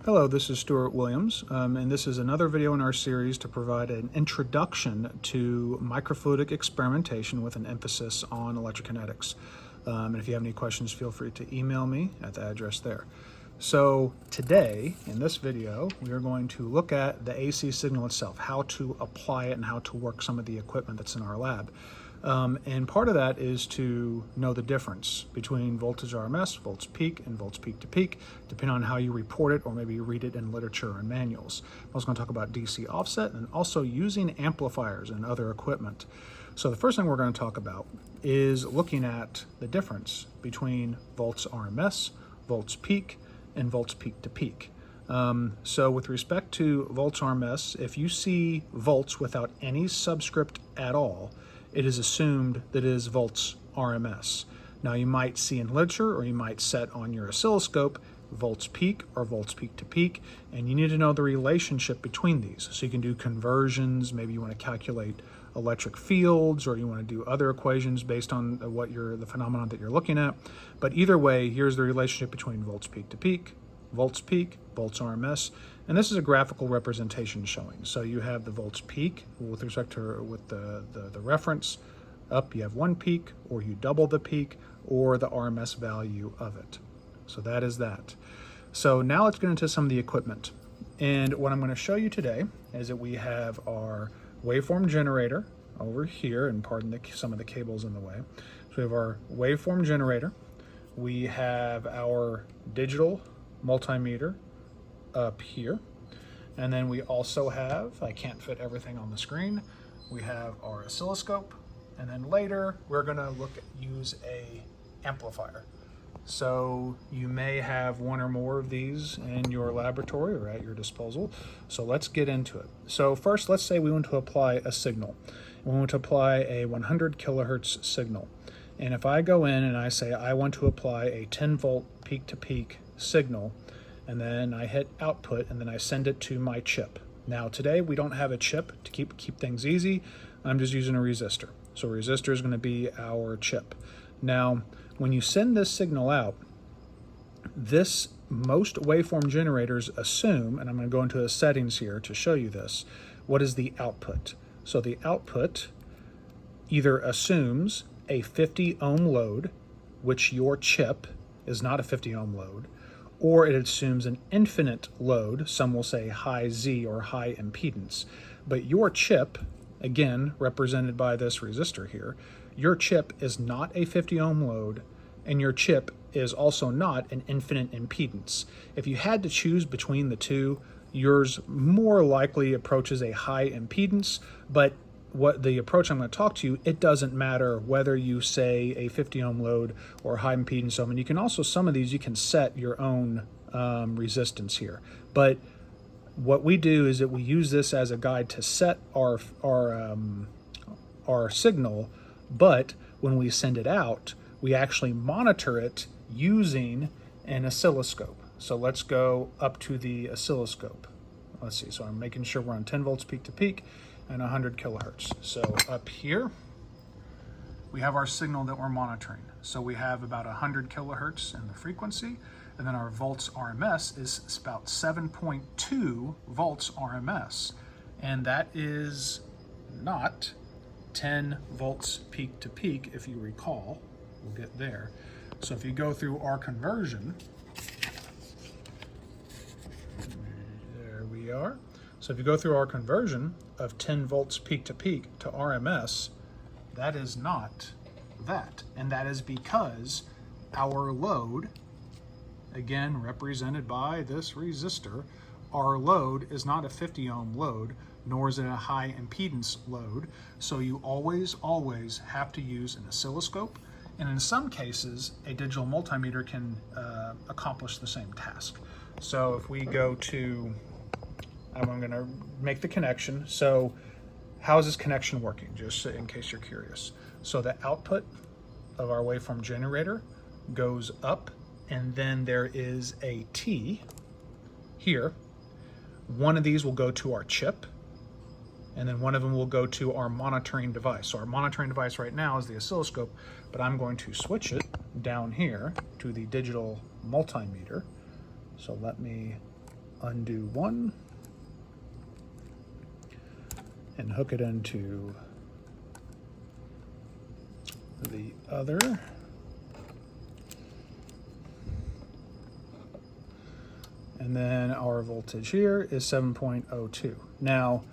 Hello, this is Stuart Williams, and this is another video in our series to provide an introduction to microfluidic experimentation with an emphasis on electrokinetics. And if you have any questions, feel free to email me at the address there. So today, in this video, we are going to look at the AC signal itself, how to apply it and how to work some of the equipment that's in our lab. And part of that is to know the difference between voltage RMS, volts peak, and volts peak to peak, depending on how you report it or maybe you read it in literature and manuals. I'm also going to talk about DC offset and also using amplifiers and other equipment. So the first thing we're going to talk about is looking at the difference between volts RMS, volts peak, and volts peak to peak. So with respect to volts RMS, if you see volts without any subscript at all, it is assumed that it is volts RMS. Now you might see in literature, or you might set on your oscilloscope, volts peak or volts peak to peak, and you need to know the relationship between these. So you can do conversions, maybe you want to calculate electric fields, or you want to do other equations based on the phenomenon that you're looking at. But either way, here's the relationship between volts peak to peak, volts RMS, and this is a graphical representation showing. So you have the volts peak with respect to the reference up, you have one peak, or you double the peak, or the RMS value of it. So that is that. So now let's get into some of the equipment. And what I'm going to show you today is that we have our waveform generator over here, and pardon some of the cables in the way. So we have our waveform generator. We have our digital multimeter up here, and then we also have, I can't fit everything on the screen, we have our oscilloscope, and then later we're going to use a amplifier. So you may have one or more of these in your laboratory or at your disposal. So let's get into it. So first, let's say we want to apply a signal. We want to apply a 100 kilohertz signal. And if I go in and I say I want to apply a 10 volt peak to peak signal, and then I hit output, and then I send it to my chip. Now today we don't have a chip to keep things easy. I'm just using a resistor. So a resistor is going to be our chip. Now when you send this signal out, most waveform generators assume, and I'm going to go into the settings here to show you this, what is the output? So the output either assumes a 50 ohm load, which your chip is not a 50 ohm load, or it assumes an infinite load, some will say high Z or high impedance. But your chip, again, represented by this resistor here, your chip is not a 50 ohm load, and your chip is also not an infinite impedance. If you had to choose between the two, yours more likely approaches a high impedance, but what the approach I'm going to talk to you, it doesn't matter whether you say a 50 ohm load or high impedance ohm. And you can also, some of these you can set your own resistance here. But what we do is that we use this as a guide to set our signal, but when we send it out, we actually monitor it using an oscilloscope. So let's go up to the oscilloscope. Let's see, so I'm making sure we're on 10 volts peak to peak and 100 kilohertz. So up here, we have our signal that we're monitoring. So we have about 100 kilohertz in the frequency, and then our volts RMS is about 7.2 volts RMS. And that is not 10 volts peak to peak, if you recall. We'll get there. So if you go through our conversion, there we are. So if you go through our conversion of 10 volts peak to RMS, that is not that. And that is because our load, again represented by this resistor, our load is not a 50 ohm load, nor is it a high impedance load. So you always have to use an oscilloscope. And in some cases, a digital multimeter can accomplish the same task. So if we go to, I'm going to make the connection. So how is this connection working, just in case you're curious? So the output of our waveform generator goes up, and then there is a T here. One of these will go to our chip, and then one of them will go to our monitoring device. So our monitoring device right now is the oscilloscope, but I'm going to switch it down here to the digital multimeter. So let me undo one and hook it into the other. And then our voltage here is 7.02. Now,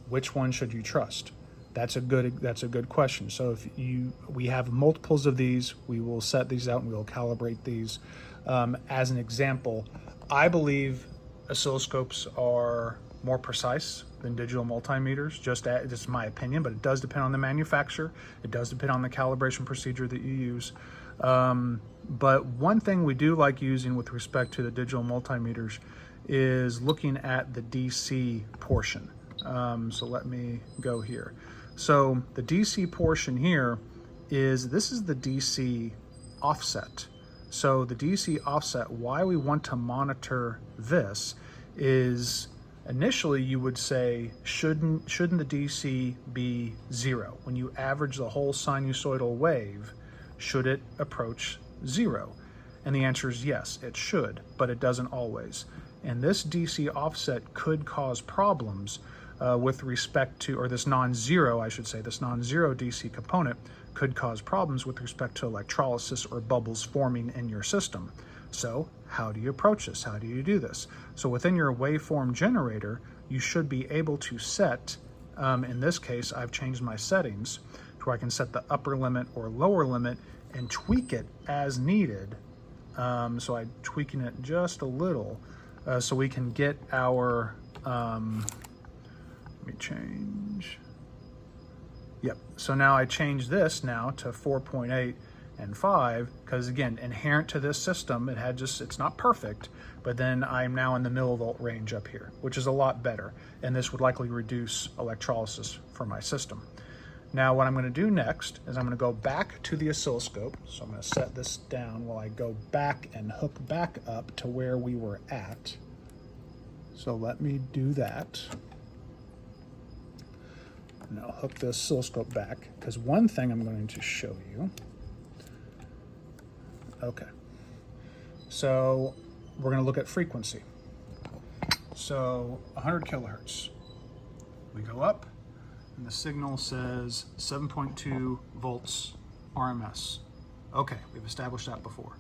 which one should you trust? That's a good question. So if we have multiples of these, we will set these out and we will calibrate these. As an example, I believe oscilloscopes are more precise than digital multimeters, just my opinion, but it does depend on the manufacturer. It does depend on the calibration procedure that you use. But one thing we do like using with respect to the digital multimeters is looking at the DC portion. So let me go here. So the DC portion here this is the DC offset. So the DC offset, why we want to monitor this is initially you would say, shouldn't the DC be 0? When you average the whole sinusoidal wave, should it approach 0? And the answer is yes, it should, but it doesn't always. And this DC offset could cause problems with respect to, or this non-zero, I should say, this non-zero DC component could cause problems with respect to electrolysis or bubbles forming in your system. So how do you approach this? How do you do this? So within your waveform generator, you should be able to set, in this case, I've changed my settings to where I can set the upper limit or lower limit and tweak it as needed. So I'm tweaking it just a little so we can get our, let me change. Yep, so now I change this now to 4.8 and 5, because again, inherent to this system, it's not perfect, but then I'm now in the millivolt range up here, which is a lot better. And this would likely reduce electrolysis for my system. Now what I'm going to do next is I'm going to go back to the oscilloscope. So I'm going to set this down while I go back and hook back up to where we were at. So let me do that. And I'll hook the oscilloscope back, because one thing I'm going to show you. Okay, so we're going to look at frequency. So 100 kilohertz. We go up, and the signal says 7.2 volts RMS. Okay, we've established that before.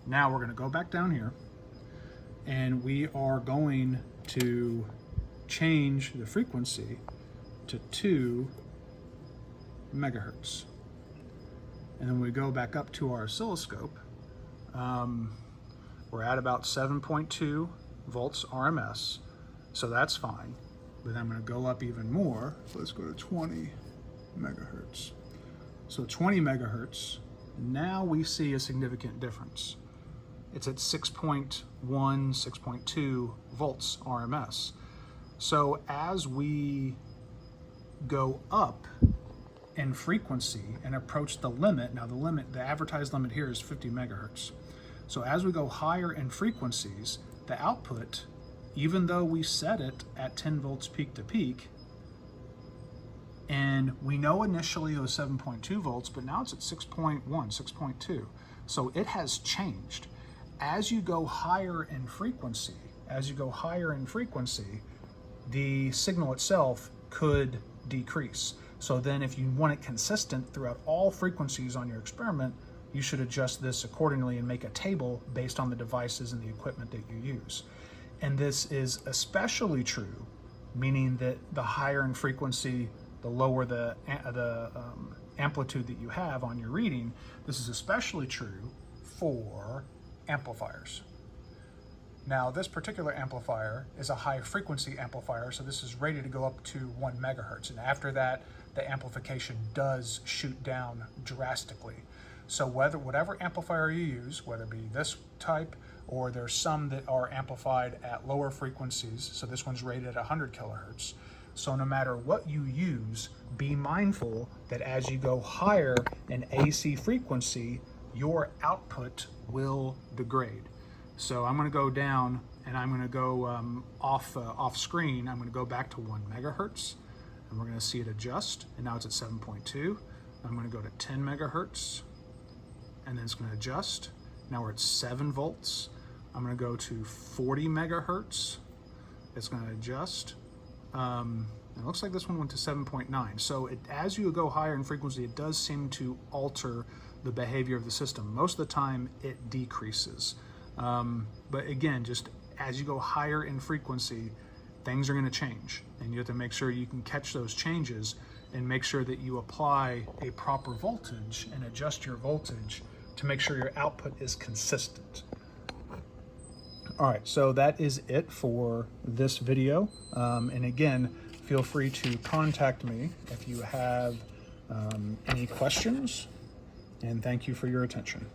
Now we're going to go back down here, and we are going to change the frequency to 2 megahertz. And then we go back up to our oscilloscope. We're at about 7.2 volts RMS, so that's fine. But then I'm going to go up even more. So let's go to 20 megahertz. So 20 megahertz, now we see a significant difference. It's at 6.1, 6.2 volts RMS. So as we go up in frequency and approach the limit, now the advertised limit here is 50 megahertz. So as we go higher in frequencies, the output, even though we set it at 10 volts peak to peak, and we know initially it was 7.2 volts, but now it's at 6.1, 6.2. So it has changed. As you go higher in frequency, the signal itself could decrease. So then if you want it consistent throughout all frequencies on your experiment, you should adjust this accordingly and make a table based on the devices and the equipment that you use. And this is especially true, meaning that the higher in frequency, the lower the amplitude that you have on your reading. This is especially true for amplifiers. Now, this particular amplifier is a high frequency amplifier, so this is rated to go up to 1 megahertz. And after that, the amplification does shoot down drastically. So whatever amplifier you use, whether it be this type, or there's some that are amplified at lower frequencies, so this one's rated at 100 kilohertz. So no matter what you use, be mindful that as you go higher in AC frequency, your output will degrade. So I'm going to go down and I'm going to go off screen. I'm going to go back to 1 megahertz and we're going to see it adjust. And now it's at 7.2. I'm going to go to 10 megahertz and then it's going to adjust. Now we're at 7 volts. I'm going to go to 40 megahertz It's going to adjust. It looks like this one went to 7.9. So as you go higher in frequency, it does seem to alter the behavior of the system. Most of the time it decreases. But again, just as you go higher in frequency, things are going to change. And you have to make sure you can catch those changes and make sure that you apply a proper voltage and adjust your voltage to make sure your output is consistent. All right, so that is it for this video. And again, feel free to contact me if you have any questions, and thank you for your attention.